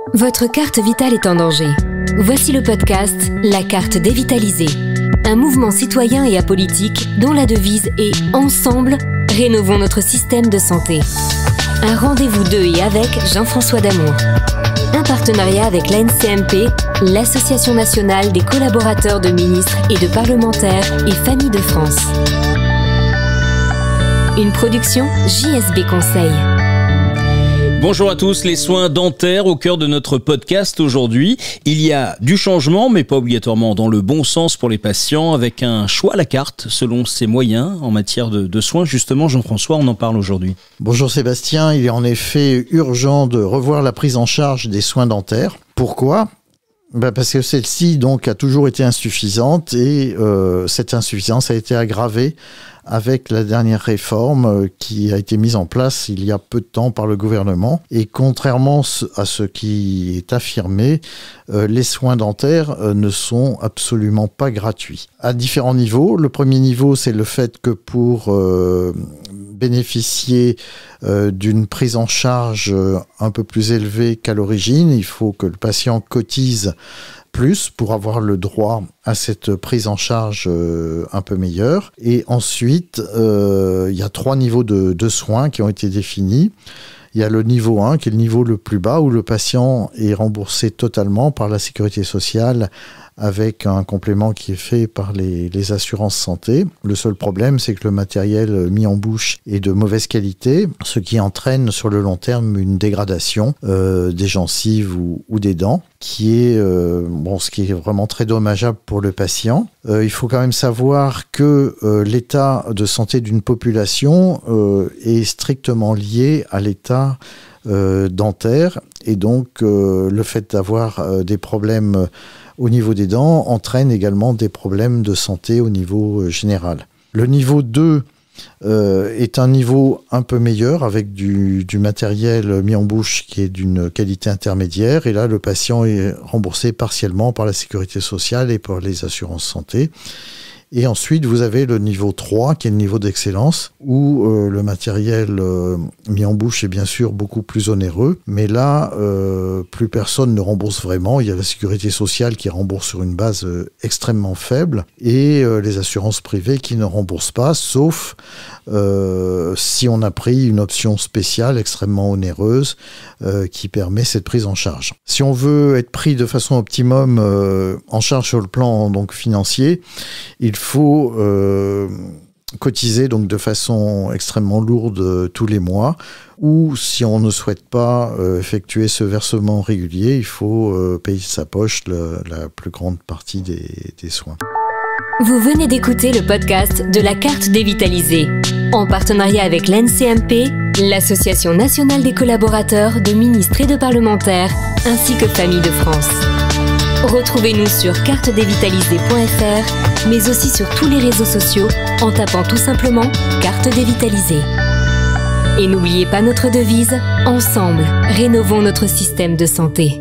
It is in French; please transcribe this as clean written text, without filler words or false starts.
Votre carte vitale est en danger. Voici le podcast La carte dévitalisée. Un mouvement citoyen et apolitique dont la devise est « Ensemble, rénovons notre système de santé ». Un rendez-vous de et avec Jean-François Damour. Un partenariat avec l'ANCMP, l'Association nationale des collaborateurs de ministres et de parlementaires et familles de France. Une production JSB Conseil. Bonjour à tous, les soins dentaires au cœur de notre podcast aujourd'hui. Il y a du changement, mais pas obligatoirement dans le bon sens pour les patients, avec un choix à la carte selon ses moyens en matière de soins. Justement, Jean-François, on en parle aujourd'hui. Bonjour Sébastien, il est en effet urgent de revoir la prise en charge des soins dentaires. Pourquoi ? Parce que celle-ci donc a toujours été insuffisante et cette insuffisance a été aggravée avec la dernière réforme qui a été mise en place il y a peu de temps par le gouvernement. Et contrairement à ce qui est affirmé, les soins dentaires ne sont absolument pas gratuits. À différents niveaux. Le premier niveau, c'est le fait que pour bénéficier d'une prise en charge un peu plus élevée qu'à l'origine, il faut que le patient cotise plus pour avoir le droit à cette prise en charge un peu meilleure. Et ensuite, il y a 3 niveaux de soins qui ont été définis. Il y a le niveau 1, qui est le niveau le plus bas, où le patient est remboursé totalement par la sécurité sociale avec un complément qui est fait par les assurances santé. Le seul problème, c'est que le matériel mis en bouche est de mauvaise qualité, ce qui entraîne sur le long terme une dégradation des gencives ou des dents, ce qui est vraiment très dommageable pour le patient. Il faut quand même savoir que l'état de santé d'une population est strictement lié à l'état dentaire, et donc le fait d'avoir des problèmes au niveau des dents entraîne également des problèmes de santé au niveau général. Le niveau 2 est un niveau un peu meilleur avec du matériel mis en bouche qui est d'une qualité intermédiaire, et là le patient est remboursé partiellement par la sécurité sociale et par les assurances santé. Et ensuite, vous avez le niveau 3, qui est le niveau d'excellence, où le matériel mis en bouche est bien sûr beaucoup plus onéreux, mais là, plus personne ne rembourse vraiment. Il y a la sécurité sociale qui rembourse sur une base extrêmement faible, et les assurances privées qui ne remboursent pas, sauf si on a pris une option spéciale extrêmement onéreuse qui permet cette prise en charge. Si on veut être pris de façon optimum en charge sur le plan donc financier, il faut cotiser donc de façon extrêmement lourde tous les mois, ou si on ne souhaite pas effectuer ce versement régulier, il faut payer de sa poche la plus grande partie des soins. Vous venez d'écouter le podcast de la carte dévitalisée, en partenariat avec l'ANCMP, l'Association nationale des collaborateurs de ministres et de parlementaires, ainsi que Familles de France. Retrouvez-nous sur cartedévitalisée.fr, mais aussi sur tous les réseaux sociaux en tapant tout simplement « Carte dévitalisée ». Et n'oubliez pas notre devise « Ensemble, rénovons notre système de santé ».